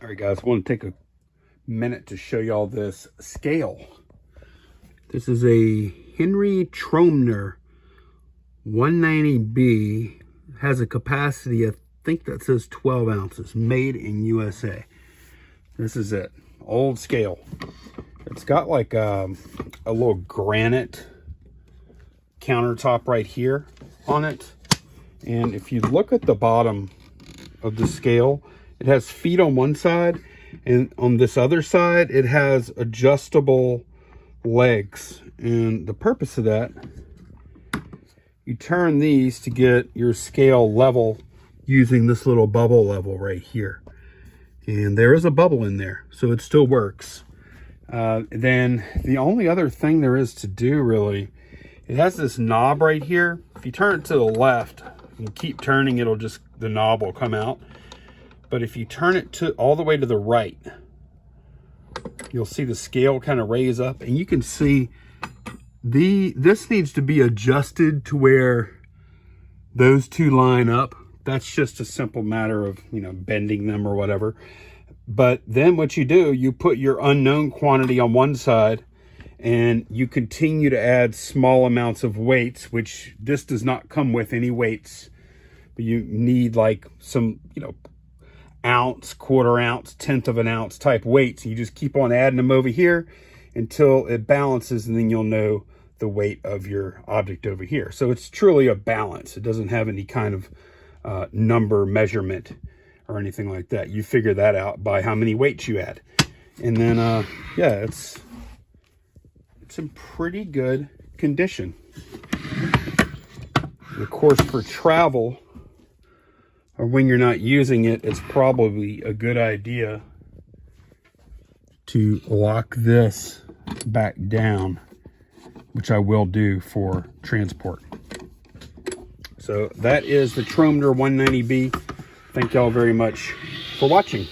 All right, guys, I want to take a minute to show y'all this scale. This is a Troemner 190B. Has a capacity, I think that says 12 ounces, made in USA. This is it, old scale. It's got like a little granite countertop right here on it. And if you look at the bottom of the scale, it has feet on one side, and on this other side, it has adjustable legs. And the purpose of that, you turn these to get your scale level using this little bubble level right here. And there is a bubble in there, so it still works. Then the only other thing there is to do, really, it has this knob right here. If you turn it to the left and keep turning, the knob will come out. But if you turn it all the way to the right, you'll see the scale kind of raise up, and you can see this needs to be adjusted to where those two line up. That's just a simple matter of, bending them or whatever. But then what you do, you put your unknown quantity on one side, and you continue to add small amounts of weights, which this does not come with any weights, but you need like some, ounce, quarter ounce, tenth of an ounce type weights. You just keep on adding them over here until it balances, and then you'll know the weight of your object over here. So it's truly a balance. It doesn't have any kind of number measurement or anything like that. You figure that out by how many weights you add. And then, yeah, it's in pretty good condition. And of course, for travel, or when you're not using it, it's probably a good idea to lock this back down, which I will do for transport. So that is the Troemner 190B. Thank y'all very much for watching.